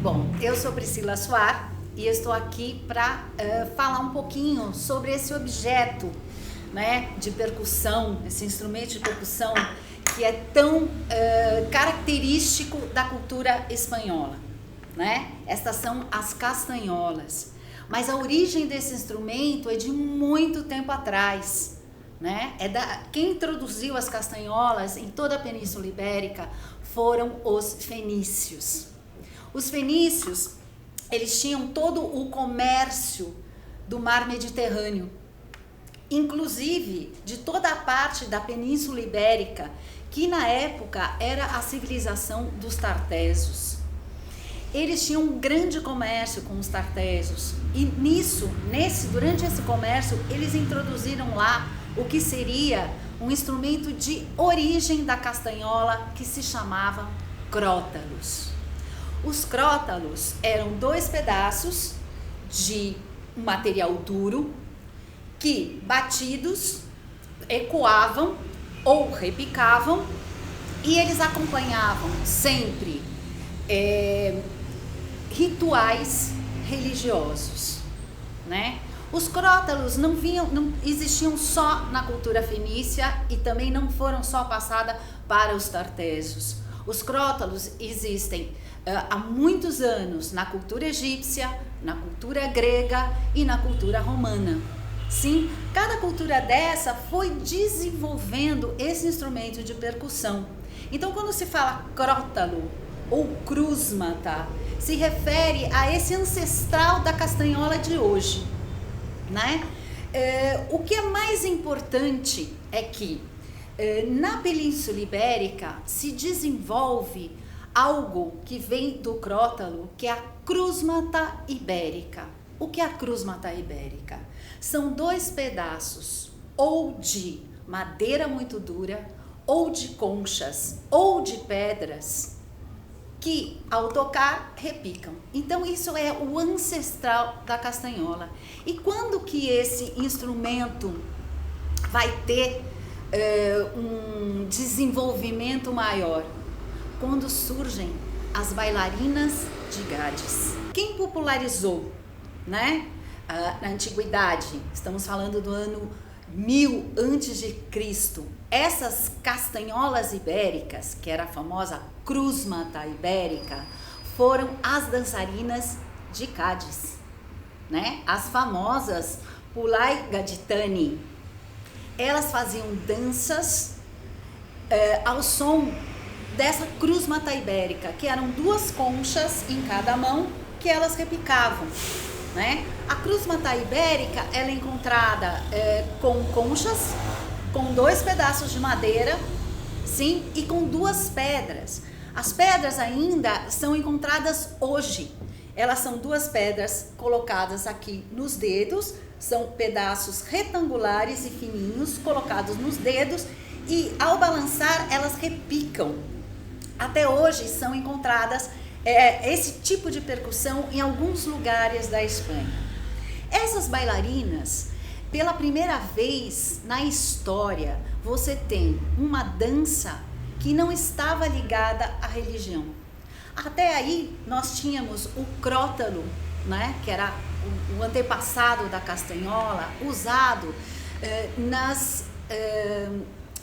Bom, eu sou Priscila Soar e eu estou aqui para falar um pouquinho sobre esse objeto, né, de percussão, esse instrumento de percussão que é tão característico da cultura espanhola, né? Estas são as castanholas. Mas a origem desse instrumento é de muito tempo atrás, né? Quem introduziu as castanholas em toda a Península Ibérica foram os fenícios. Os fenícios, eles tinham todo o comércio do mar Mediterrâneo, inclusive de toda a parte da Península Ibérica, que na época era a civilização dos tartesos. Eles tinham um grande comércio com os tartesos e durante esse comércio, eles introduziram lá o que seria um instrumento de origem da castanhola que se chamava crótalos. Os crótalos eram dois pedaços de um material duro que, batidos, ecoavam ou repicavam, e eles acompanhavam sempre rituais religiosos, né? Os crótalos não existiam só na cultura fenícia e também não foram só passadas para os tartesos. Os crótalos existem há muitos anos na cultura egípcia, na cultura grega e na cultura romana. Sim, cada cultura dessa foi desenvolvendo esse instrumento de percussão. Então, quando se fala crótalo ou krusmata, se refere a esse ancestral da castanhola de hoje, né? O que é mais importante é que na Península Ibérica se desenvolve algo que vem do crótalo, que é a krusmata ibérica. O que é a krusmata ibérica? São dois pedaços, ou de madeira muito dura, ou de conchas, ou de pedras, que ao tocar repicam. Então isso é o ancestral da castanhola. E quando que esse instrumento vai ter um desenvolvimento maior? Quando surgem as bailarinas de Gades. Quem popularizou, né, na antiguidade, estamos falando do ano 1000 antes de Cristo, essas castanholas ibéricas, que era a famosa krusmata ibérica, foram as dançarinas de Cádiz, né? As famosas Pulai Gaditani. Elas faziam danças ao som dessa krusmata ibérica, que eram duas conchas em cada mão que elas repicavam, né? A krusmata ibérica ela é encontrada com conchas, com dois pedaços de madeira, sim, e com duas pedras. As pedras ainda são encontradas hoje. Elas são duas pedras colocadas aqui nos dedos, são pedaços retangulares e fininhos colocados nos dedos e ao balançar elas repicam. Até hoje são encontradas esse tipo de percussão em alguns lugares da Espanha. Essas bailarinas, pela primeira vez na história, você tem uma dança que não estava ligada à religião. Até aí nós tínhamos o crótalo, né, que era o antepassado da castanhola, usado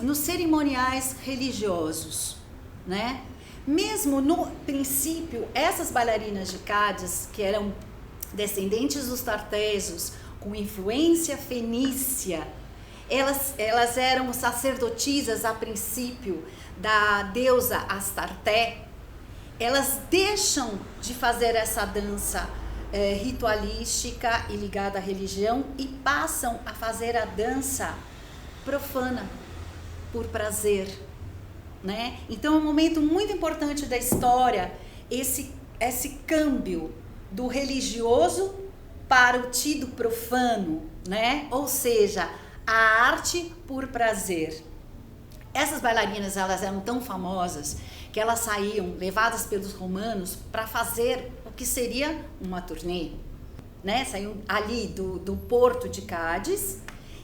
nos cerimoniais religiosos, né? Mesmo no princípio, essas bailarinas de Cádiz, que eram descendentes dos tartesos, com influência fenícia, elas eram sacerdotisas a princípio da deusa Astarté. Elas deixam de fazer essa dança ritualística e ligada à religião e passam a fazer a dança profana, por prazer, né? Então é um momento muito importante da história, esse câmbio do religioso para o tido profano, né? Ou seja, a arte por prazer. Essas bailarinas, elas eram tão famosas que elas saíam levadas pelos romanos para fazer o que seria uma turnê, né? Saíam ali do porto de Cádiz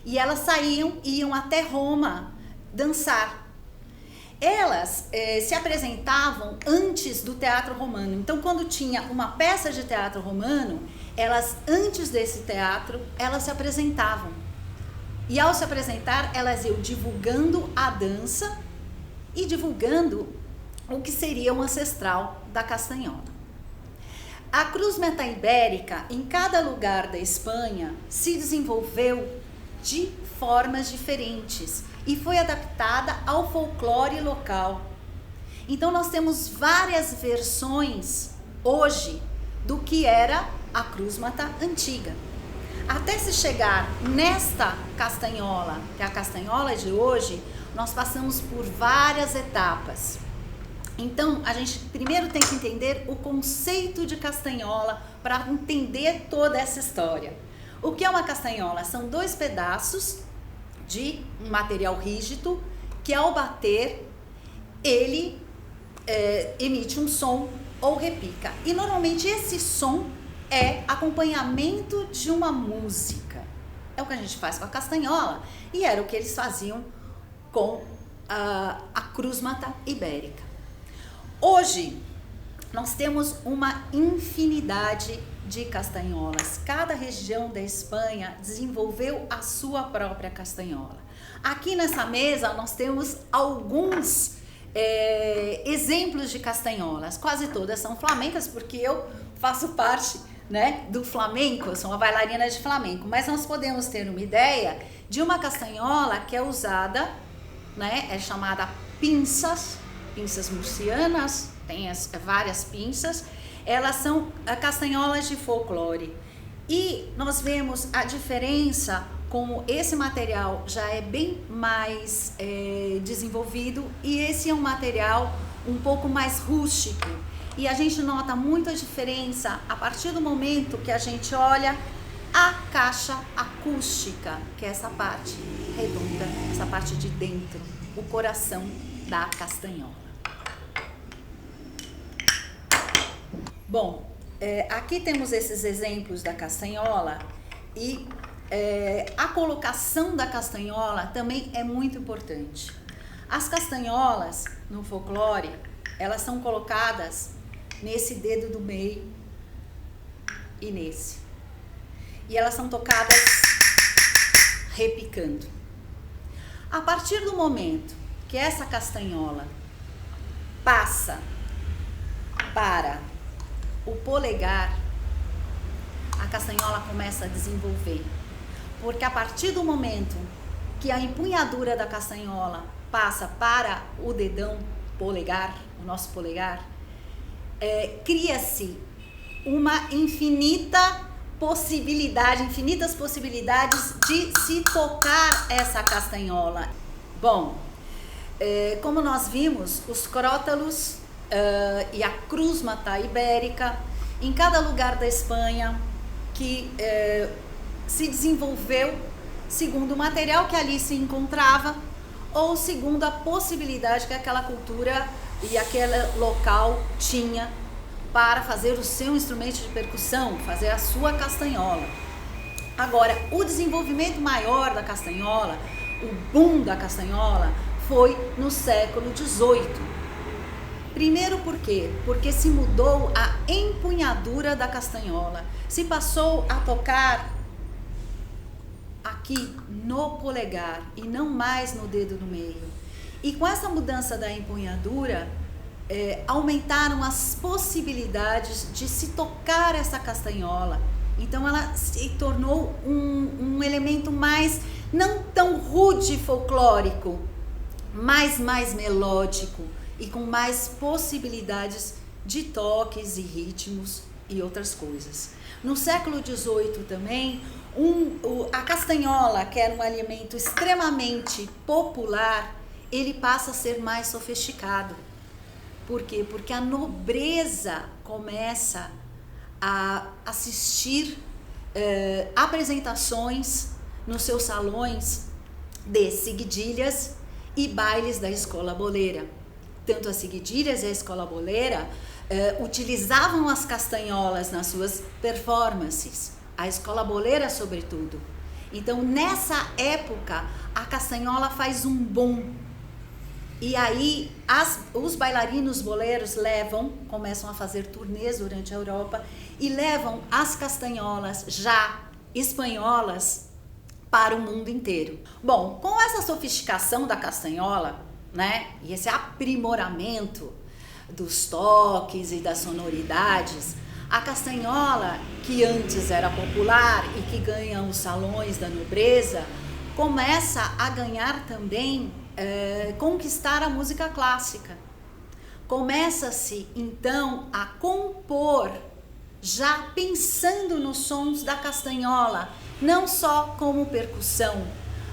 e elas iam até Roma dançar. elas se apresentavam antes do teatro romano. Então, quando tinha uma peça de teatro romano, elas, antes desse teatro, elas se apresentavam. E ao se apresentar, elas iam divulgando a dança e divulgando o que seria o ancestral da castanhola. A cruz-meta ibérica, em cada lugar da Espanha, se desenvolveu de formas diferentes e foi adaptada ao folclore local. Então, nós temos várias versões hoje do que era a cruz-mata antiga. Até se chegar nesta castanhola, que é a castanhola de hoje, nós passamos por várias etapas. Então, a gente primeiro tem que entender o conceito de castanhola para entender toda essa história. O que é uma castanhola? São 2 pedaços de um material rígido que, ao bater, ele emite um som ou repica. E normalmente esse som é acompanhamento de uma música. É o que a gente faz com a castanhola e era o que eles faziam com a cruz-mata ibérica. Hoje, nós temos uma infinidade de castanholas. Cada região da Espanha desenvolveu a sua própria castanhola. Aqui nessa mesa, nós temos alguns exemplos de castanholas. Quase todas são flamencas, porque eu faço parte, né, do flamenco, eu sou uma bailarina de flamenco. Mas nós podemos ter uma ideia de uma castanhola que é usada, né, é chamada pinças murcianas, tem várias pinças, elas são castanholas de folclore. E nós vemos a diferença, como esse material já é bem mais desenvolvido e esse é um material um pouco mais rústico. E a gente nota muito a diferença a partir do momento que a gente olha a caixa acústica, que é essa parte redonda, essa parte de dentro, o coração da castanhola. Bom, aqui temos esses exemplos da castanhola e a colocação da castanhola também é muito importante. As castanholas no folclore, elas são colocadas nesse dedo do meio e nesse. E elas são tocadas repicando. A partir do momento que essa castanhola passa para o polegar, a castanhola começa a desenvolver. Porque a partir do momento que a empunhadura da castanhola passa para o dedão polegar, o nosso polegar, cria-se uma infinitas possibilidades de se tocar essa castanhola. Bom, como nós vimos, os crótalos e a cruz-mata ibérica, em cada lugar da Espanha, que se desenvolveu segundo o material que ali se encontrava ou segundo a possibilidade que aquela cultura e aquele local tinha para fazer o seu instrumento de percussão, fazer a sua castanhola. Agora, o desenvolvimento maior da castanhola, o boom da castanhola, foi no século XVIII. Primeiro por quê? Porque se mudou a empunhadura da castanhola. Se passou a tocar aqui no polegar e não mais no dedo do meio. E com essa mudança da empunhadura, aumentaram as possibilidades de se tocar essa castanhola. Então ela se tornou um elemento mais, não tão rude folclórico, mas mais melódico e com mais possibilidades de toques e ritmos e outras coisas. No século XVIII também, a castanhola, que era um alimento extremamente popular, ele passa a ser mais sofisticado. Por quê? Porque a nobreza começa a assistir apresentações nos seus salões de seguidilhas e bailes da escola boleira. Tanto as seguidilhas e a escola boleira utilizavam as castanholas nas suas performances, a escola boleira sobretudo. Então, nessa época, a castanhola faz um boom. E aí os bailarinos boleros começam a fazer turnês durante a Europa e levam as castanholas já espanholas para o mundo inteiro. Bom, com essa sofisticação da castanhola, né, e esse aprimoramento dos toques e das sonoridades, a castanhola, que antes era popular e que ganha os salões da nobreza, começa a ganhar também, conquistar a música clássica. Começa-se então a compor já pensando nos sons da castanhola, não só como percussão,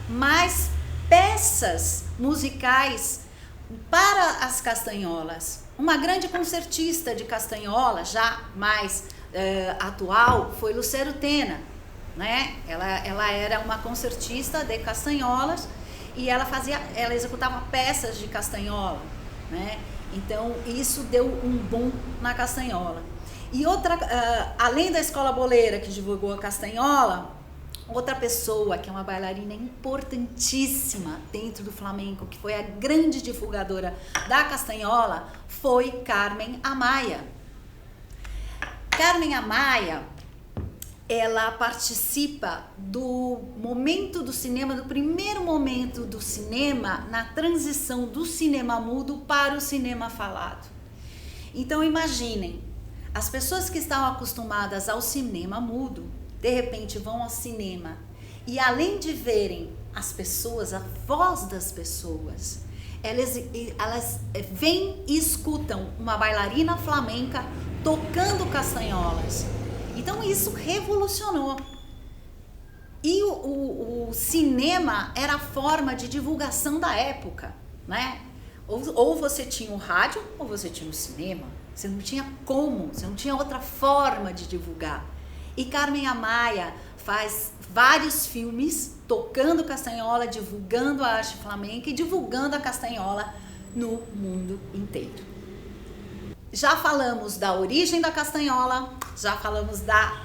mas peças musicais para as castanholas. Uma grande concertista de castanhola, já mais atual, foi Lucero Tena, né? Ela era uma concertista de castanholas e ela executava peças de castanhola, né? Então isso deu um boom na castanhola. E outra, além da escola boleira que divulgou a castanhola, outra pessoa que é uma bailarina importantíssima dentro do flamenco, que foi a grande divulgadora da castanhola, foi Carmen Amaya. Carmen Amaya, ela participa do momento do cinema, do primeiro momento do cinema, na transição do cinema mudo para o cinema falado. Então imaginem, as pessoas que estavam acostumadas ao cinema mudo, de repente vão ao cinema e além de verem as pessoas, a voz das pessoas, elas vêm e escutam uma bailarina flamenca tocando castanholas. Então isso revolucionou. E o cinema era a forma de divulgação da época, né? Ou você tinha o rádio ou você tinha o cinema. Você não tinha como, você não tinha outra forma de divulgar. E Carmen Amaya faz vários filmes tocando castanhola, divulgando a arte flamenca e divulgando a castanhola no mundo inteiro. Já falamos da origem da castanhola, já falamos da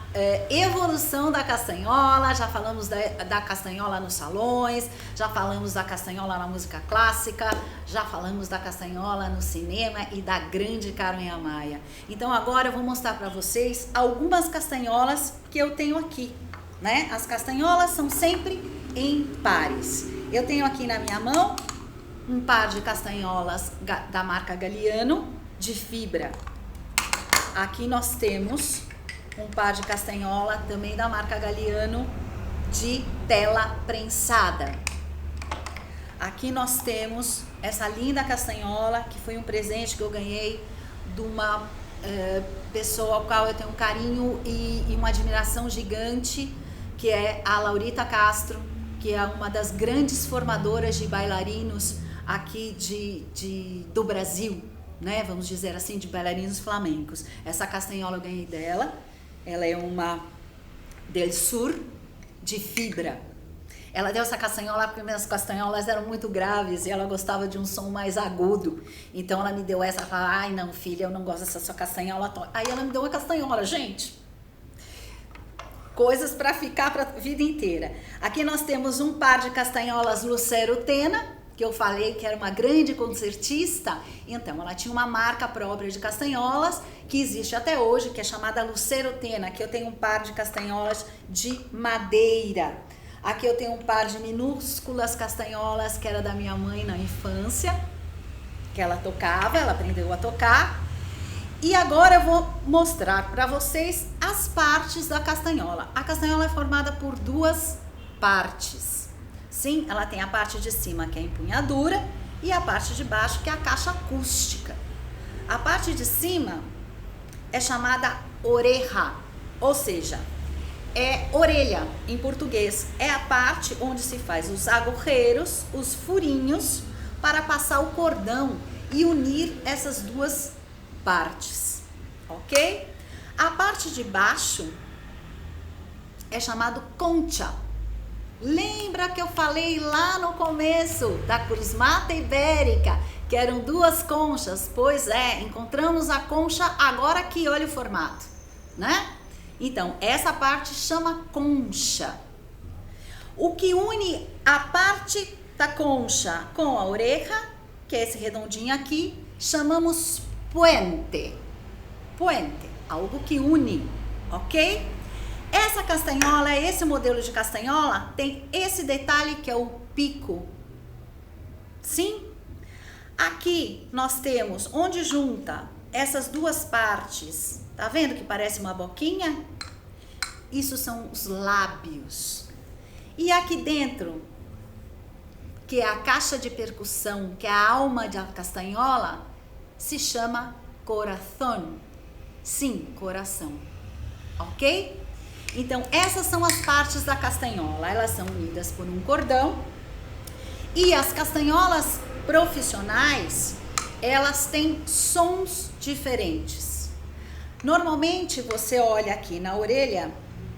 evolução da castanhola, já falamos da castanhola nos salões, já falamos da castanhola na música clássica, já falamos da castanhola no cinema e da grande Carmen Amaya. Então agora eu vou mostrar para vocês algumas castanholas que eu tenho aqui, né? As castanholas são sempre em pares. Eu tenho aqui na minha mão um par de castanholas da marca Galliano, de fibra. Aqui nós temos um par de castanhola também da marca Galliano, de tela prensada. Aqui nós temos essa linda castanhola, que foi um presente que eu ganhei de uma pessoa ao qual eu tenho um carinho e uma admiração gigante, que é a Laurita Castro, que é uma das grandes formadoras de bailarinos aqui do Brasil, né? Vamos dizer assim, de bailarinos flamencos. Essa castanhola eu ganhei dela. Ela é uma Del Sur de fibra. Ela deu essa castanhola porque minhas castanholas eram muito graves e ela gostava de um som mais agudo. Então ela me deu essa, ela falou: ai não, filha, eu não gosto dessa sua castanhola. Aí ela me deu uma castanhola, gente. Coisas para ficar para a vida inteira. Aqui nós temos um par de castanholas Lucero Tena, que eu falei que era uma grande concertista. Então ela tinha uma marca própria de castanholas que existe até hoje, que é chamada Lucero Tena. Aqui eu tenho um par de castanholas de madeira. Aqui eu tenho um par de minúsculas castanholas que era da minha mãe na infância, que ela tocava, ela aprendeu a tocar. E agora eu vou mostrar para vocês as partes da castanhola. A castanhola é formada por duas partes. Sim, ela tem a parte de cima, que é a empunhadura, e a parte de baixo, que é a caixa acústica. A parte de cima é chamada oreja, ou seja, é orelha em português. É a parte onde se faz os agorreiros, os furinhos, para passar o cordão e unir essas duas partes, ok? A parte de baixo é chamado concha. Lembra que eu falei lá no começo da crismata ibérica, que eram duas conchas? Pois é, encontramos a concha agora aqui, olha o formato, né? Então, essa parte chama concha. O que une a parte da concha com a oreja que é esse redondinho aqui, chamamos puente. Puente, algo que une, ok? Essa castanhola, esse modelo de castanhola, tem esse detalhe que é o pico. Sim? Aqui nós temos onde junta essas duas partes. Tá vendo que parece uma boquinha? Isso são os lábios. E aqui dentro, que é a caixa de percussão, que é a alma da castanhola, se chama coração. Sim, coração. Ok? Então, essas são as partes da castanhola. Elas são unidas por um cordão. E as castanholas profissionais, elas têm sons diferentes. Normalmente, você olha aqui na orelha,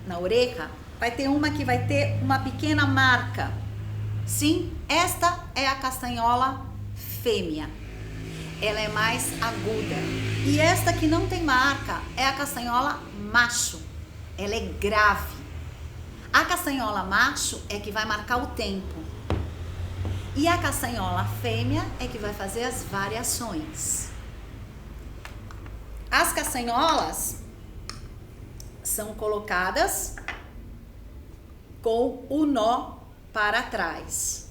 na oreja, vai ter uma que vai ter uma pequena marca. Sim, esta é a castanhola fêmea. Ela é mais aguda. E esta que não tem marca é a castanhola macho. Ela é grave. A castanhola macho é que vai marcar o tempo. E a castanhola fêmea é que vai fazer as variações. As castanholas são colocadas com o nó para trás.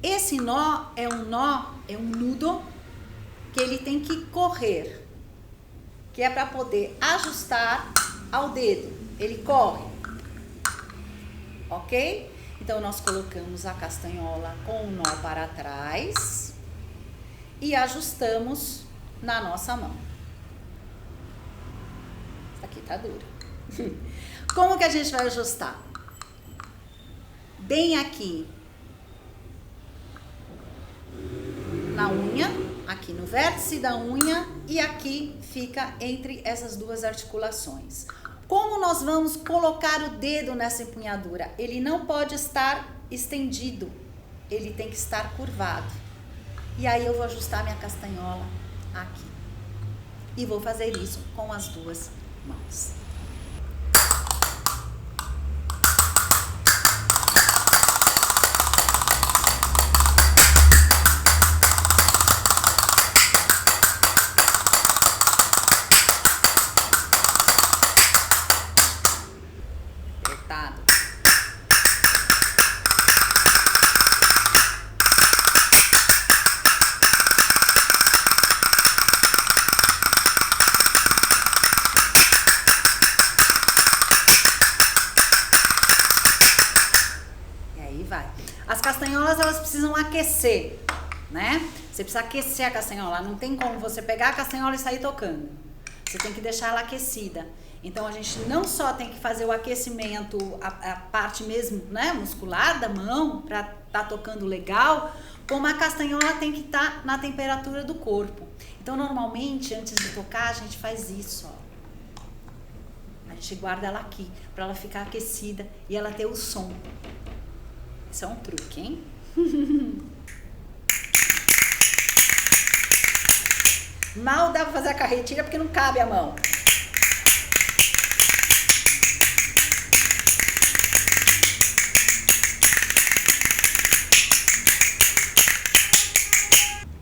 Esse nó, é um nudo que ele tem que correr, que é para poder ajustar ao dedo. Ele corre, ok? Então, nós colocamos a castanhola com o nó para trás e ajustamos na nossa mão. Essa aqui tá dura. Como que a gente vai ajustar? Bem aqui na unha, aqui no vértice da unha, e aqui fica entre essas duas articulações. Como nós vamos colocar o dedo nessa empunhadura? Ele não pode estar estendido, ele tem que estar curvado. E aí eu vou ajustar minha castanhola aqui. E vou fazer isso com as duas mãos. As castanholas, elas precisam aquecer, né? Você precisa aquecer a castanhola. Não tem como você pegar a castanhola e sair tocando. Você tem que deixar ela aquecida. Então, a gente não só tem que fazer o aquecimento, a parte mesmo, né, muscular da mão, para estar tocando legal, como a castanhola tem que estar na temperatura do corpo. Então, normalmente, antes de tocar, a gente faz isso, ó. A gente guarda ela aqui, para ela ficar aquecida e ela ter o som. Isso é um truque, hein? Mal dá pra fazer a carretilha porque não cabe a mão.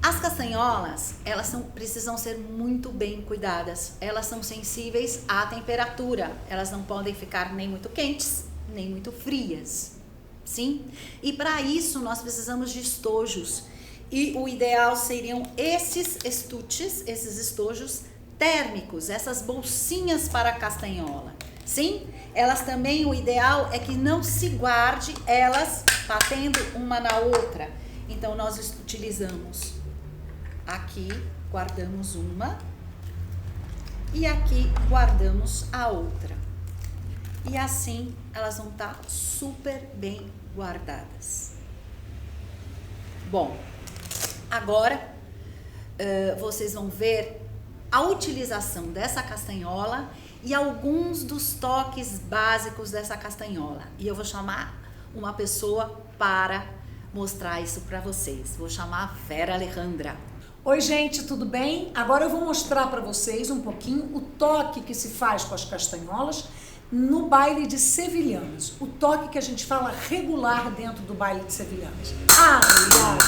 As castanholas, elas precisam ser muito bem cuidadas. Elas são sensíveis à temperatura. Elas não podem ficar nem muito quentes, nem muito frias. Sim? E para isso nós precisamos de estojos. E o ideal seriam esses estuches, esses estojos térmicos, essas bolsinhas para castanhola. Sim? Elas também, o ideal é que não se guarde elas batendo uma na outra. Então nós utilizamos aqui, guardamos uma e aqui guardamos a outra. E assim elas vão estar super bem guardadas. Bom, agora vocês vão ver a utilização dessa castanhola e alguns dos toques básicos dessa castanhola. E eu vou chamar uma pessoa para mostrar isso para vocês. Vou chamar a Vera Alejandra. Oi, gente, tudo bem? Agora eu vou mostrar para vocês um pouquinho o toque que se faz com as castanholas no baile de sevilhanas. O toque que a gente fala regular dentro do baile de sevilhanas. Arreia,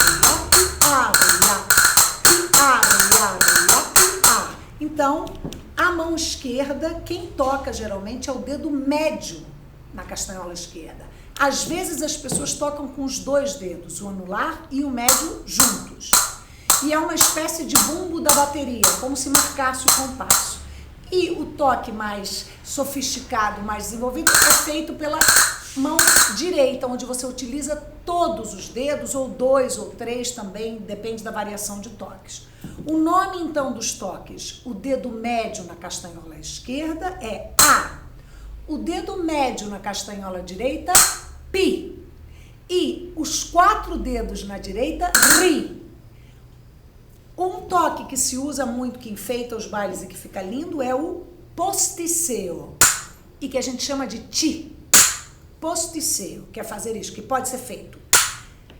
arreia, arreia. Então, a mão esquerda, quem toca geralmente é o dedo médio na castanhola esquerda. Às vezes as pessoas tocam com os dois dedos, o anular e o médio juntos. E é uma espécie de bumbo da bateria, como se marcasse o compasso. E o toque mais sofisticado, mais desenvolvido, é feito pela mão direita, onde você utiliza todos os dedos, ou 2 ou 3 também, depende da variação de toques. O nome, então, dos toques, o dedo médio na castanhola esquerda é A. O dedo médio na castanhola direita, Pi. E os 4 dedos na direita, Ri. Um toque que se usa muito, que enfeita os bailes e que fica lindo, é o posticeo, e que a gente chama de Ti. Posticeo, que é fazer isso, que pode ser feito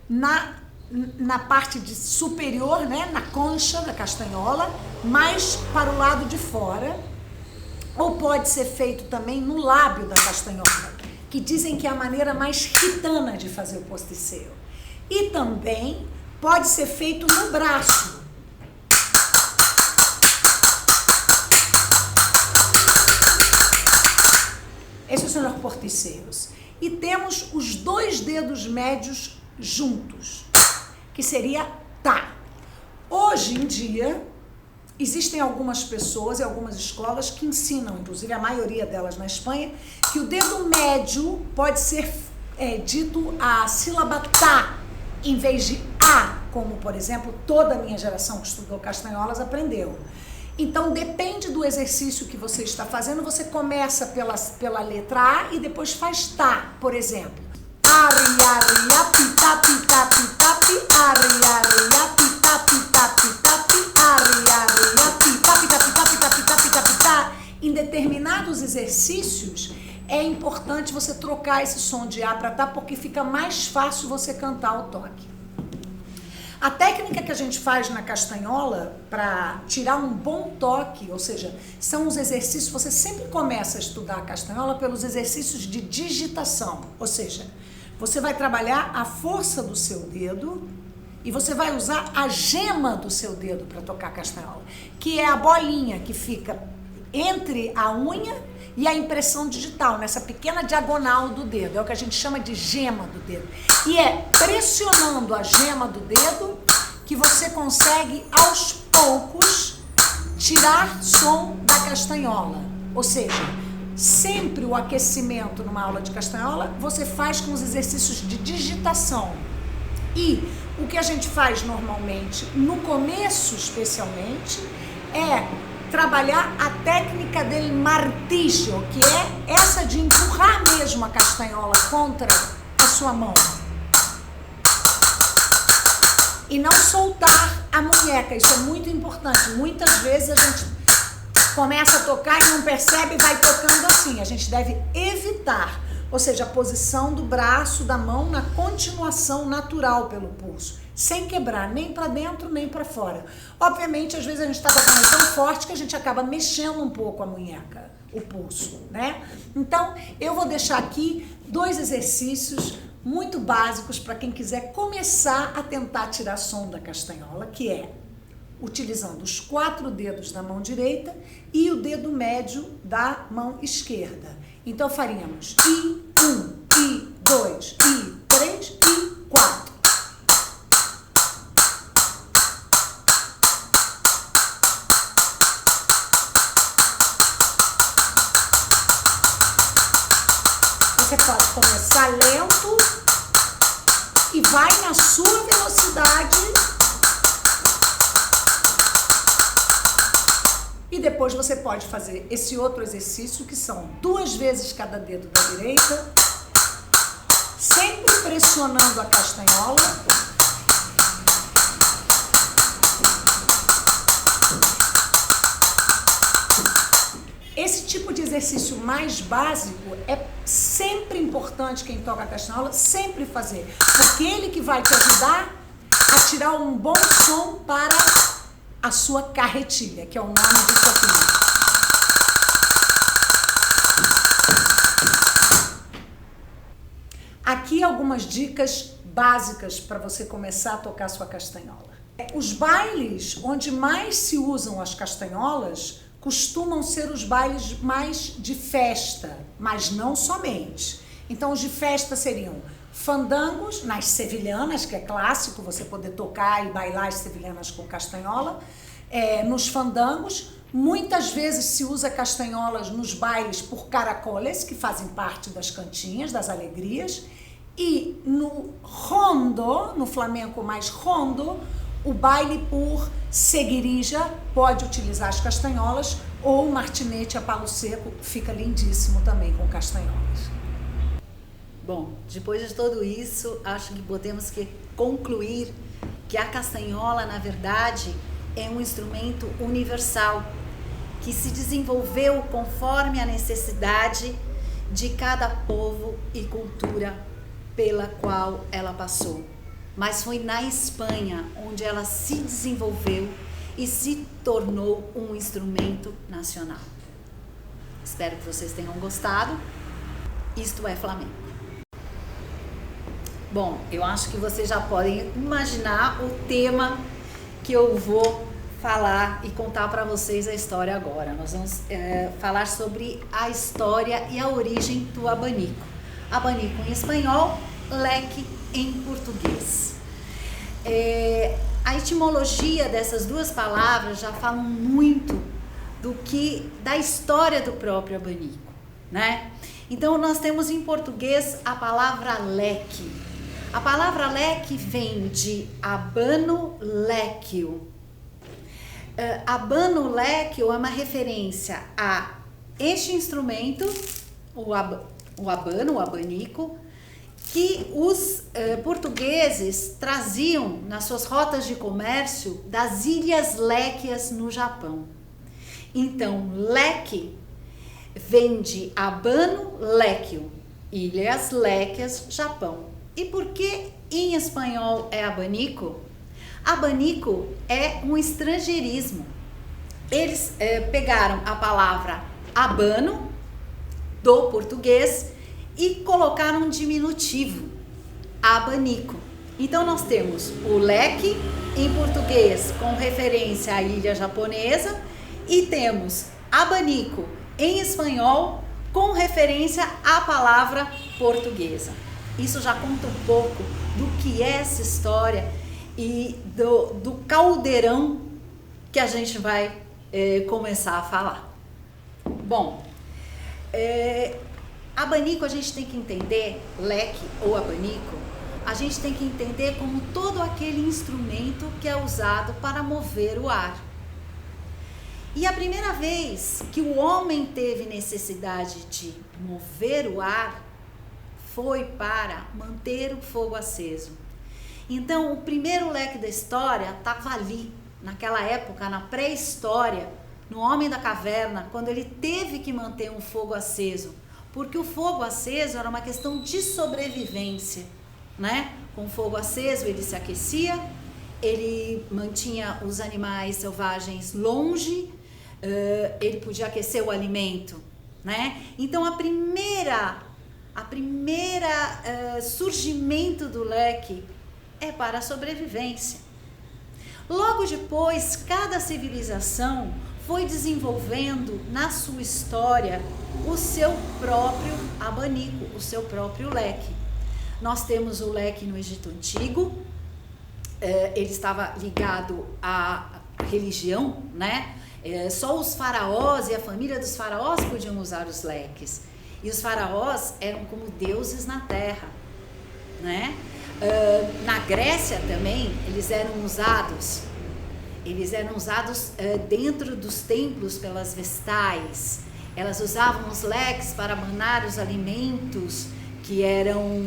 na parte superior, né, na concha da castanhola, mais para o lado de fora, ou pode ser feito também no lábio da castanhola, que dizem que é a maneira mais gitana de fazer o posticeo. E também pode ser feito no braço. Esses são os porticeos. E temos os 2 dedos médios juntos, que seria Tá. Hoje em dia, existem algumas pessoas e algumas escolas que ensinam, inclusive a maioria delas na Espanha, que o dedo médio pode ser dito a sílaba Tá, em vez de A, como, por exemplo, toda a minha geração que estudou castanholas aprendeu. Então, depende do exercício que você está fazendo, você começa pela letra A e depois faz Tá, por exemplo. Ari, ari, api, tapi, tapi, tapi, ari, ari, api, tapi, tapi, tapi, ari, ari, api, tapi, tapi, tapi, tapi, tapi, tapi, tá. Em determinados exercícios, é importante você trocar esse som de A para Tá, porque fica mais fácil você cantar o toque. A técnica que a gente faz na castanhola para tirar um bom toque, ou seja, são os exercícios, você sempre começa a estudar a castanhola pelos exercícios de digitação, ou seja, você vai trabalhar a força do seu dedo e você vai usar a gema do seu dedo para tocar a castanhola, que é a bolinha que fica entre a unha e a impressão digital, nessa pequena diagonal do dedo, é o que a gente chama de gema do dedo. E é pressionando a gema do dedo que você consegue, aos poucos, tirar som da castanhola. Ou seja, sempre o aquecimento numa aula de castanhola, você faz com os exercícios de digitação. E o que a gente faz normalmente, no começo especialmente, é trabalhar a técnica del martillo, que é essa de empurrar mesmo a castanhola contra a sua mão. E não soltar a munheca, isso é muito importante. Muitas vezes a gente começa a tocar e não percebe e vai tocando assim. A gente deve evitar, ou seja, a posição do braço, da mão na continuação natural pelo pulso, sem quebrar nem para dentro nem para fora. Obviamente, às vezes a gente está tocando tão forte que a gente acaba mexendo um pouco a munheca, o pulso, né? Então, eu vou deixar aqui 2 exercícios muito básicos para quem quiser começar a tentar tirar som da castanhola, que é utilizando os 4 dedos da mão direita e o dedo médio da mão esquerda. Então, faríamos I1, I2, I3, I4. Você pode começar lento e vai na sua velocidade e depois você pode fazer esse outro exercício, que são 2 vezes cada dedo da direita, sempre pressionando a castanhola. Esse tipo de exercício mais básico é sempre importante, quem toca a castanhola, sempre fazer, porque ele que vai te ajudar a tirar um bom som para a sua carretilha, que é o nome disso aqui. Aqui algumas dicas básicas para você começar a tocar a sua castanhola. Os bailes onde mais se usam as castanholas costumam ser os bailes mais de festa, mas não somente. Então, os de festa seriam fandangos nas sevilhanas, que é clássico você poder tocar e bailar as sevilhanas com castanhola. Nos fandangos, muitas vezes se usa castanholas nos bailes por caracoles, que fazem parte das cantinhas, das alegrias. E no rondo, no flamenco mais rondo, o baile por seguirija pode utilizar as castanholas, ou o martinete a palo seco fica lindíssimo também com castanholas. Bom, depois de tudo isso, acho que podemos concluir que a castanhola, na verdade, é um instrumento universal, que se desenvolveu conforme a necessidade de cada povo e cultura pela qual ela passou. Mas foi na Espanha onde ela se desenvolveu e se tornou um instrumento nacional. Espero que vocês tenham gostado. Isto é flamenco. Bom, eu acho que vocês já podem imaginar o tema que eu vou falar e contar para vocês a história agora. Nós vamos falar sobre a história e a origem do abanico. Abanico em espanhol, leque em português. A etimologia dessas duas palavras já falam muito da história do próprio abanico, né? Então, nós temos em português a palavra leque. A palavra leque vem de abano léquio. Abano léquio é uma referência a este instrumento, o abano, o abanico, que os portugueses traziam nas suas rotas de comércio das Ilhas Léquias no Japão. Então, leque vem de abano léquio, Ilhas Léquias, Japão. E por que em espanhol é abanico? Abanico é um estrangeirismo. Eles pegaram a palavra abano do português e colocaram um diminutivo, abanico. Então nós temos o leque em português com referência à ilha japonesa e temos abanico em espanhol com referência à palavra portuguesa. Isso já conta um pouco do que é essa história e do caldeirão que a gente vai começar a falar. Bom, abanico a gente tem que entender, leque ou abanico, a gente tem que entender como todo aquele instrumento que é usado para mover o ar. E a primeira vez que o homem teve necessidade de mover o ar foi para manter o fogo aceso. Então, o primeiro leque da história estava ali, naquela época, na pré-história, no homem da caverna, quando ele teve que manter um fogo aceso, porque o fogo aceso era uma questão de sobrevivência, né? Com o fogo aceso ele se aquecia, ele mantinha os animais selvagens longe, ele podia aquecer o alimento, né? Então, a primeira surgimento do leque é para a sobrevivência. Logo depois, cada civilização foi desenvolvendo na sua história o seu próprio abanico, o seu próprio leque. Nós temos o leque no Egito Antigo, ele estava ligado à religião, né? Só os faraós e a família dos faraós podiam usar os leques. E os faraós eram como deuses na terra, né? Na Grécia também, eles eram usados dentro dos templos pelas vestais. Elas usavam os leques para manar os alimentos que eram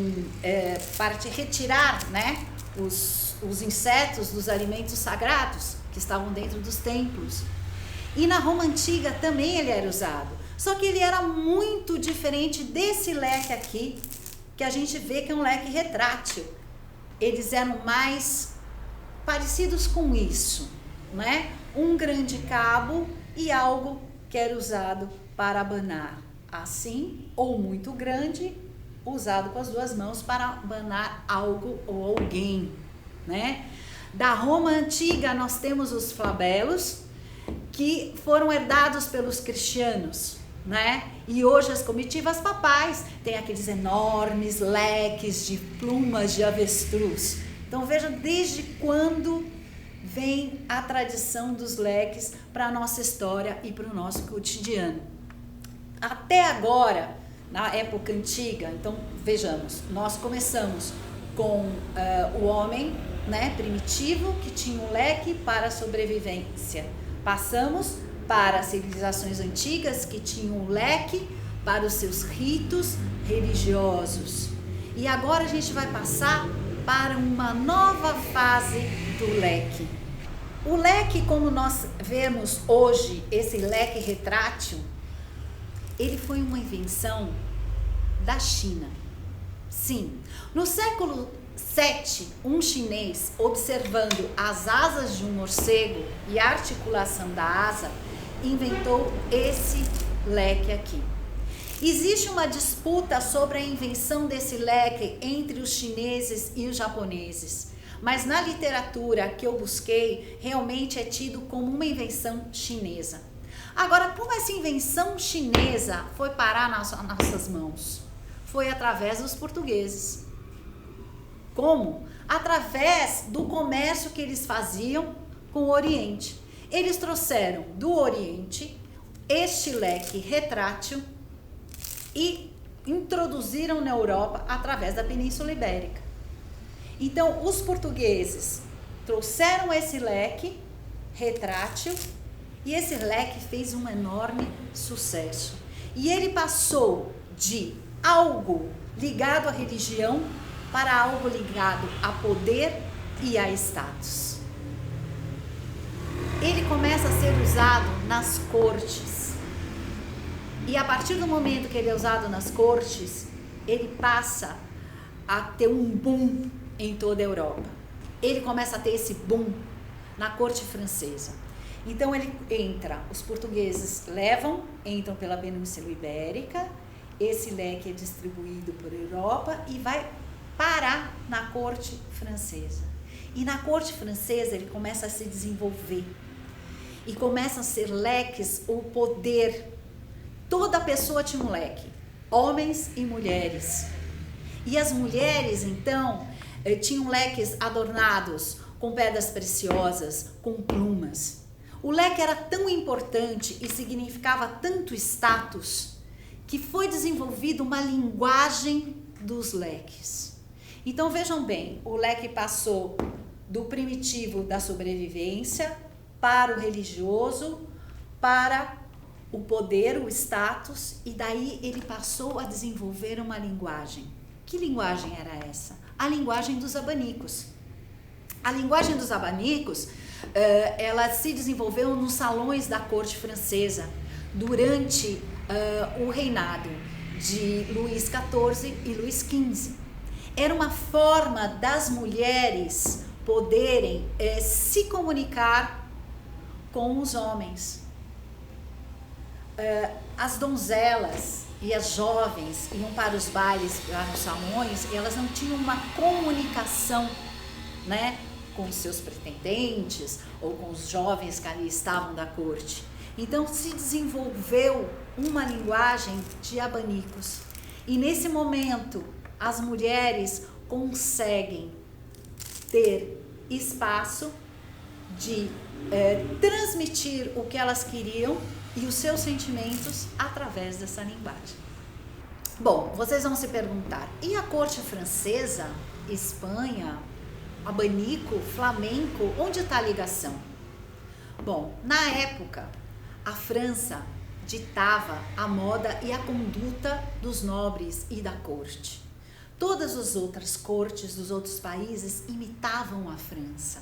para te retirar, né? Os insetos dos alimentos sagrados que estavam dentro dos templos. E na Roma Antiga também ele era usado. Só que ele era muito diferente desse leque aqui, que a gente vê que é um leque retrátil. Eles eram mais parecidos com isso, né? Um grande cabo e algo que era usado para abanar. Assim, ou muito grande, usado com as duas mãos para abanar algo ou alguém, né? Da Roma Antiga nós temos os flabelos, que foram herdados pelos cristianos, né? E hoje as comitivas papais têm aqueles enormes leques de plumas de avestruz. Então veja desde quando vem a tradição dos leques para a nossa história e para o nosso cotidiano. Até agora, na época antiga, então vejamos, nós começamos com o homem, né, primitivo, que tinha um leque para a sobrevivência. Passamos para as civilizações antigas, que tinham um leque para os seus ritos religiosos. E agora a gente vai passar para uma nova fase do leque. O leque, como nós vemos hoje, esse leque retrátil, ele foi uma invenção da China. Sim, no século VII, um chinês, observando as asas de um morcego e a articulação da asa, inventou esse leque aqui. Existe uma disputa sobre a invenção desse leque entre os chineses e os japoneses, mas na literatura que eu busquei, realmente é tido como uma invenção chinesa. Agora, como essa invenção chinesa foi parar nas nossas mãos? Foi através dos portugueses. Como? Através do comércio que eles faziam com o Oriente. Eles trouxeram do Oriente este leque retrátil e introduziram na Europa através da Península Ibérica. Então, os portugueses trouxeram esse leque retrátil e esse leque fez um enorme sucesso. E ele passou de algo ligado à religião para algo ligado a poder e a status. Ele começa a ser usado nas cortes. E a partir do momento que ele é usado nas cortes, ele passa a ter um boom em toda a Europa. Ele começa a ter esse boom na corte francesa. Então ele entra, os portugueses entram pela Península Ibérica, esse leque é distribuído por Europa e vai parar na corte francesa. E na corte francesa ele começa a se desenvolver. E começam a ser leques, o poder. Toda pessoa tinha um leque, homens e mulheres. E as mulheres, então, tinham leques adornados com pedras preciosas, com plumas. O leque era tão importante e significava tanto status que foi desenvolvida uma linguagem dos leques. Então vejam bem, o leque passou do primitivo da sobrevivência para o religioso, para o poder, o status, e daí ele passou a desenvolver uma linguagem. Que linguagem era essa? A linguagem dos abanicos. A linguagem dos abanicos, ela se desenvolveu nos salões da corte francesa durante o reinado de Luís XIV e Luís XV. Era uma forma das mulheres poderem se comunicar com os homens. As donzelas e as jovens iam para os bailes, lá nos salões, e elas não tinham uma comunicação, né, com os seus pretendentes ou com os jovens que ali estavam da corte. Então se desenvolveu uma linguagem de abanicos. E nesse momento as mulheres conseguem ter espaço de transmitir o que elas queriam e os seus sentimentos através dessa linguagem. Bom, vocês vão se perguntar, e a corte francesa, Espanha, abanico, flamenco, onde está a ligação? Bom, na época, a França ditava a moda e a conduta dos nobres e da corte. Todas as outras cortes dos outros países imitavam a França.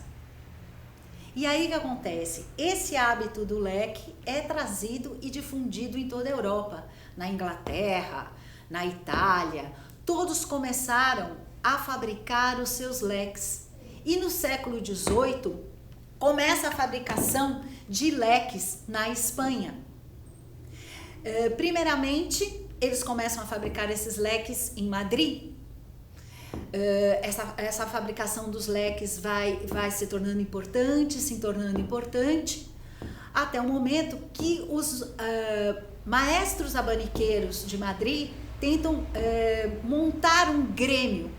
E aí o que acontece? Esse hábito do leque é trazido e difundido em toda a Europa. Na Inglaterra, na Itália, todos começaram a fabricar os seus leques. E no século XVIII, começa a fabricação de leques na Espanha. Primeiramente, eles começam a fabricar esses leques em Madrid. Essa fabricação dos leques vai se tornando importante, até o momento que os maestros abaniqueiros de Madrid tentam montar um grêmio.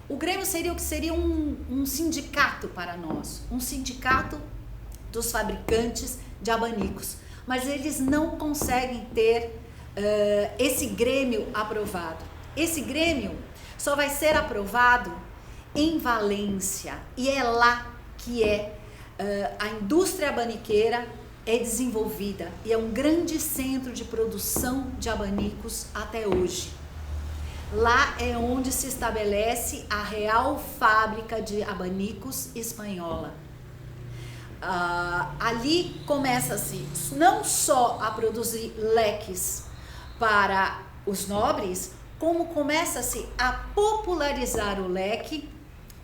O grêmio seria o que seria um sindicato para nós, um sindicato dos fabricantes de abanicos, mas eles não conseguem ter esse grêmio aprovado. Esse grêmio só vai ser aprovado em Valência, e é lá que a indústria abaniqueira é desenvolvida e é um grande centro de produção de abanicos até hoje. Lá é onde se estabelece a Real Fábrica de Abanicos Espanhola. Ali começa-se não só a produzir leques para os nobres, como começa-se a popularizar o leque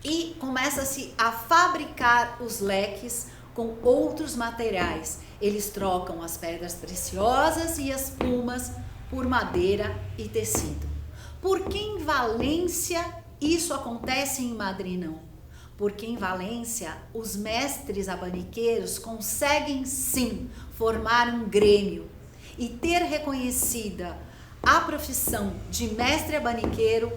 e começa-se a fabricar os leques com outros materiais. Eles trocam as pedras preciosas e as plumas por madeira e tecido. Por que em Valência isso acontece e em Madrid não? Porque em Valência os mestres abaniqueiros conseguem sim formar um grêmio e ter reconhecida a profissão de mestre abaniqueiro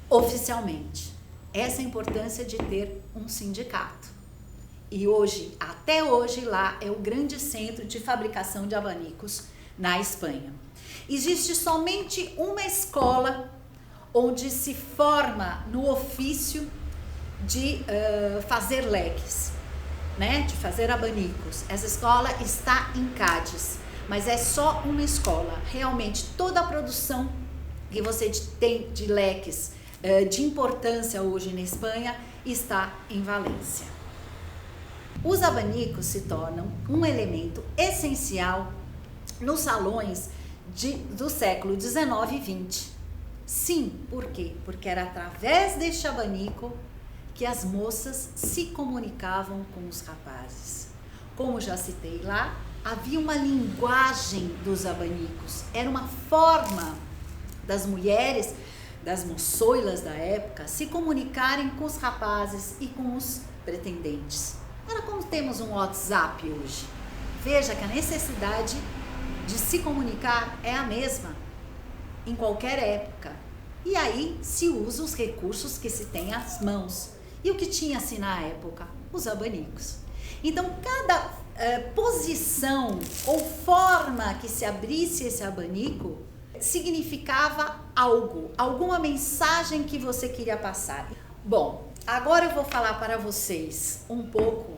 oficialmente. Essa é a importância de ter um sindicato. E hoje, até hoje, lá é o grande centro de fabricação de abanicos na Espanha. Existe somente uma escola onde se forma no ofício de fazer leques, né? De fazer abanicos. Essa escola está em Cádiz, mas é só uma escola. Realmente, toda a produção que você tem de leques de importância hoje na Espanha está em Valência. Os abanicos se tornam um elemento essencial nos salões do século XIX e XX. Sim, por quê? Porque era através deste abanico que as moças se comunicavam com os rapazes. Como já citei lá, havia uma linguagem dos abanicos, era uma forma das mulheres, das moçoilas da época, se comunicarem com os rapazes e com os pretendentes. Era como temos um WhatsApp hoje. Veja que a necessidade de se comunicar é a mesma em qualquer época. E aí se usa os recursos que se tem às mãos. E o que tinha-se na época? Os abanicos. Então, cada posição ou forma que se abrisse esse abanico significava algo, alguma mensagem que você queria passar. Bom, agora eu vou falar para vocês um pouco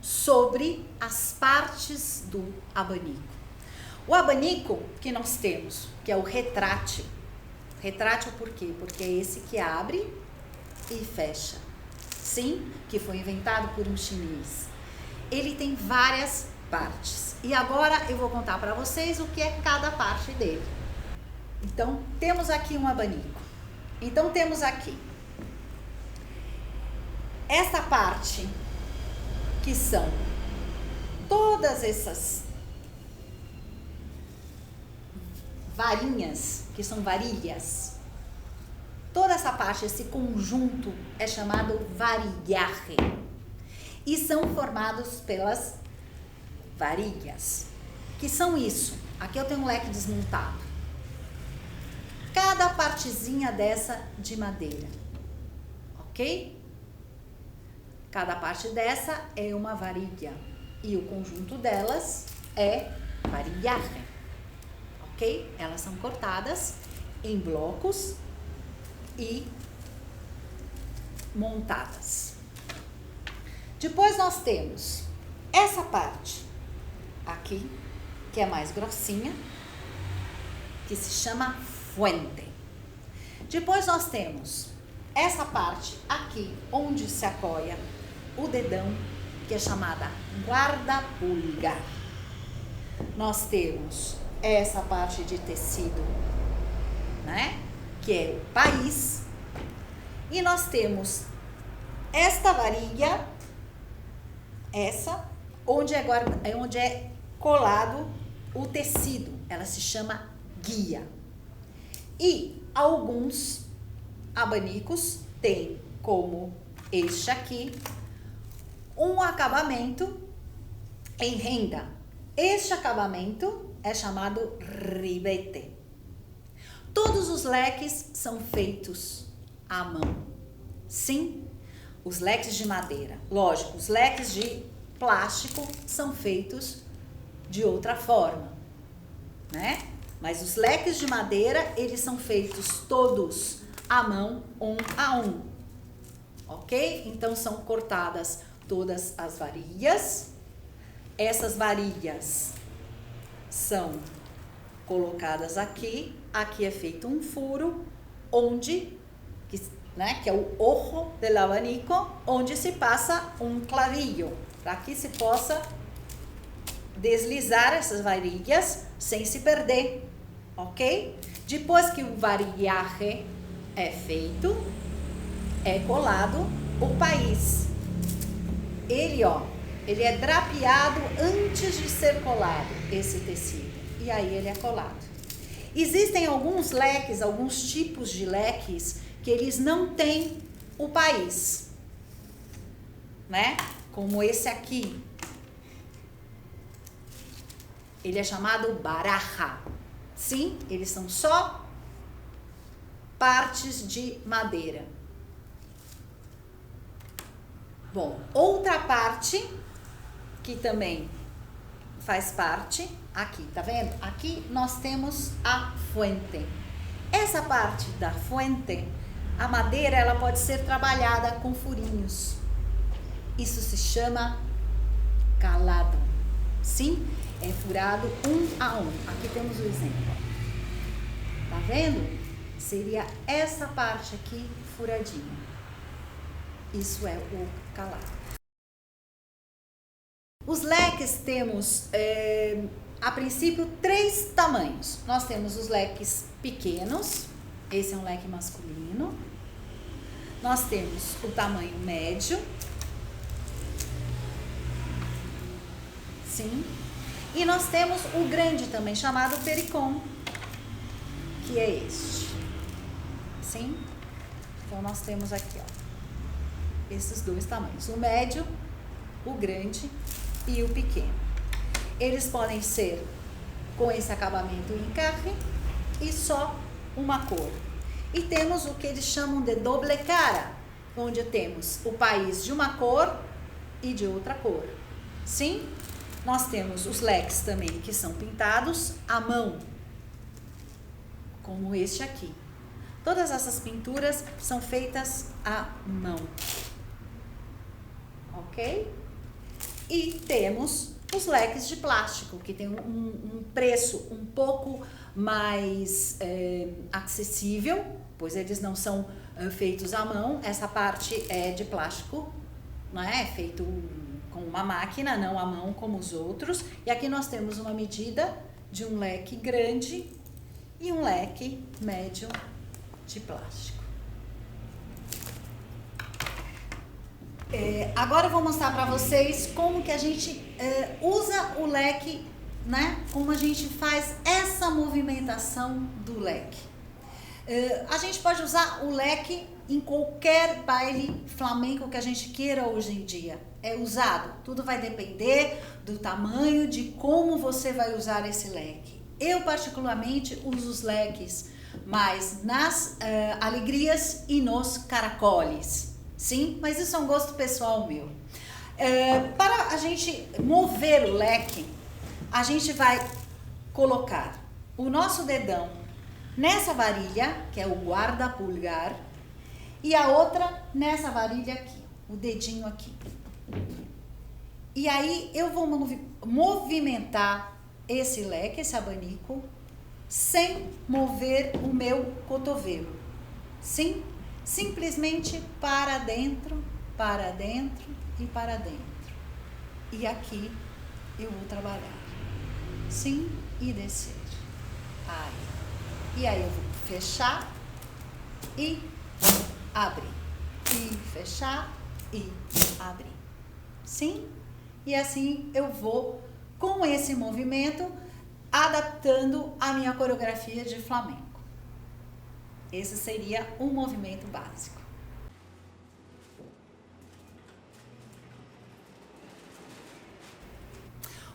sobre as partes do abanico. O abanico que nós temos, que é o retrátil. Retrátil por quê? Porque é esse que abre e fecha. Sim, que foi inventado por um chinês. Ele tem várias partes. E agora eu vou contar para vocês o que é cada parte dele. Então, temos aqui um abanico. Então, temos aqui essa parte, que são todas essas varinhas, que são varilhas. Toda essa parte, esse conjunto é chamado varilhaje. E são formados pelas varilhas. Que são isso? Aqui eu tenho um leque desmontado. Cada partezinha dessa de madeira. Ok? Cada parte dessa é uma varilha. E o conjunto delas é varilhaje. Ok? Elas são cortadas em blocos e montadas. Depois nós temos essa parte aqui, que é mais grossinha, que se chama fuente. Depois nós temos essa parte aqui, onde se apoia o dedão, que é chamada guarda-pulgar. Nós temos essa parte de tecido, né? Que é o país. E nós temos esta varilha, essa, onde é colado o tecido. Ela se chama guia. E alguns abanicos têm, como este aqui, um acabamento em renda, Este acabamento é chamado ribete. Todos os leques são feitos à mão. Sim, os leques de madeira. Lógico, os leques de plástico são feitos de outra forma, né? Mas os leques de madeira, eles são feitos todos à mão, um a um. Ok? Então, são cortadas todas as varilhas. Essas varilhas são colocadas aqui. Aqui é feito um furo, onde, né, que é o ojo del abanico, onde se passa um clavillo, para que se possa deslizar essas varilhas sem se perder, ok? Depois que o varilhaje é feito, é colado o país. Ele é drapeado antes de ser colado, esse tecido. E aí ele é colado. Existem alguns leques, alguns tipos de leques, que eles não têm o país, né? Como esse aqui. Ele é chamado baraja. Sim, eles são só partes de madeira. Bom, outra parte que também faz parte, aqui, tá vendo? Aqui nós temos a fuente. Essa parte da fuente, a madeira, ela pode ser trabalhada com furinhos. Isso se chama calado. Sim, é furado um a um. Aqui temos o exemplo. Tá vendo? Seria essa parte aqui furadinha. Isso é o calado. Os leques temos, a princípio, 3 tamanhos. Nós temos os leques pequenos, esse é um leque masculino. Nós temos o tamanho médio. Sim. E nós temos o grande também, chamado pericon, que é este. Sim. Então, nós temos aqui, ó, esses 2 tamanhos. O médio, o grande e o pequeno. Eles podem ser com esse acabamento em encarre e só uma cor. E temos o que eles chamam de doble cara, onde temos o país de uma cor e de outra cor. Sim, nós temos os leques também que são pintados à mão, como este aqui. Todas essas pinturas são feitas à mão. Ok? E temos os leques de plástico, que tem um preço um pouco mais acessível, pois eles não são feitos à mão. Essa parte é de plástico, não é? É feito com uma máquina, não à mão como os outros. E aqui nós temos uma medida de um leque grande e um leque médio de plástico. Agora eu vou mostrar para vocês como que a gente usa o leque, né? Como a gente faz essa movimentação do leque. A gente pode usar o leque em qualquer baile flamenco que a gente queira hoje em dia. É usado. Tudo vai depender do tamanho, de como você vai usar esse leque. Eu particularmente uso os leques mais nas alegrias e nos caracoles. Sim, mas isso é um gosto pessoal meu. Para a gente mover o leque, a gente vai colocar o nosso dedão nessa varilha, que é o guarda-pulgar, e a outra nessa varilha aqui, o dedinho aqui. E aí eu vou movimentar esse leque, esse abanico, sem mover o meu cotovelo. Sim? Simplesmente para dentro e para dentro. E aqui eu vou trabalhar. Sim, e descer. Aí. E aí eu vou fechar e abrir. E fechar e abrir. Sim? E assim eu vou, com esse movimento, adaptando a minha coreografia de flamenco. Esse seria um movimento básico.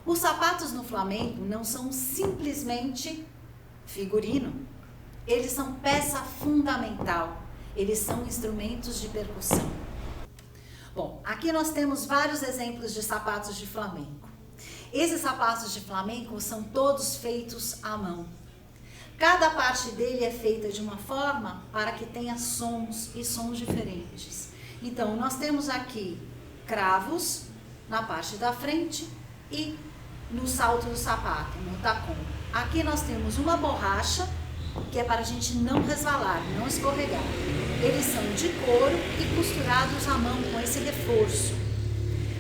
Os sapatos no flamenco não são simplesmente figurino. Eles são peça fundamental. Eles são instrumentos de percussão. Bom, aqui nós temos vários exemplos de sapatos de flamenco. Esses sapatos de flamenco são todos feitos à mão. Cada parte dele é feita de uma forma para que tenha sons e sons diferentes. Então, nós temos aqui cravos na parte da frente e no salto do sapato, no tacon. Aqui nós temos uma borracha, que é para a gente não resvalar, não escorregar. Eles são de couro e costurados à mão com esse reforço.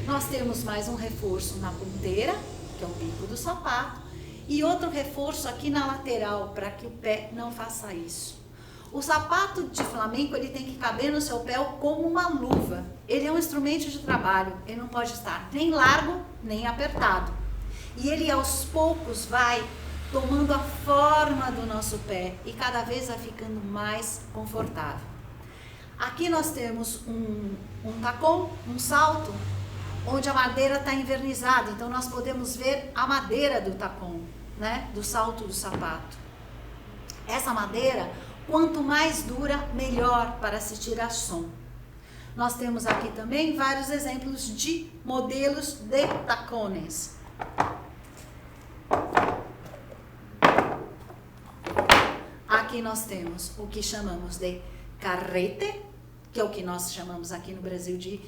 Nós temos mais um reforço na ponteira, que é o bico do sapato, e outro reforço aqui na lateral, para que o pé não faça isso. O sapato de flamenco, ele tem que caber no seu pé como uma luva. Ele é um instrumento de trabalho, ele não pode estar nem largo, nem apertado. E ele aos poucos vai tomando a forma do nosso pé e cada vez vai ficando mais confortável. Aqui nós temos um tacon, um salto, onde a madeira está envernizada, então nós podemos ver a madeira do tacon, né? Do salto do sapato. Essa madeira, quanto mais dura, melhor para se tirar som. Nós temos aqui também vários exemplos de modelos de tacones. Aqui nós temos o que chamamos de carrete, que é o que nós chamamos aqui no Brasil de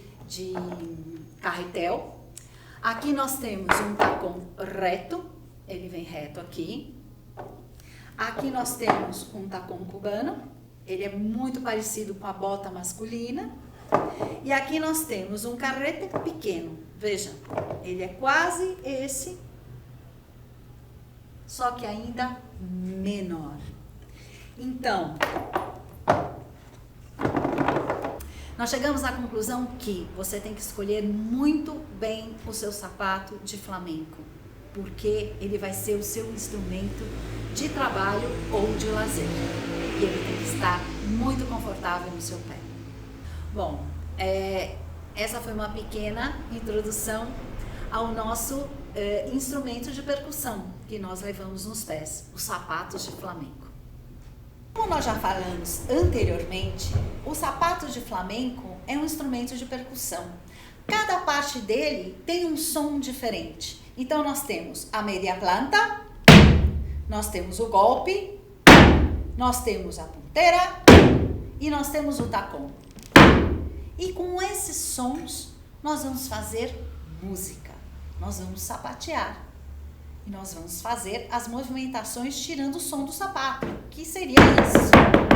carretel. Aqui nós temos um tacon reto, ele vem reto aqui. Aqui nós temos um tacon cubano, ele é muito parecido com a bota masculina. E aqui nós temos um carrete pequeno, veja, ele é quase esse, só que ainda menor. Então, nós chegamos à conclusão que você tem que escolher muito bem o seu sapato de flamenco, porque ele vai ser o seu instrumento de trabalho ou de lazer. E ele tem que estar muito confortável no seu pé. Bom, essa foi uma pequena introdução ao nosso instrumento de percussão que nós levamos nos pés, os sapatos de flamenco. Como nós já falamos anteriormente, o sapato de flamenco é um instrumento de percussão. Cada parte dele tem um som diferente. Então nós temos a media planta, nós temos o golpe, nós temos a ponteira e nós temos o tacon. E com esses sons nós vamos fazer música, nós vamos sapatear. E nós vamos fazer as movimentações tirando o som do sapato, que seria isso.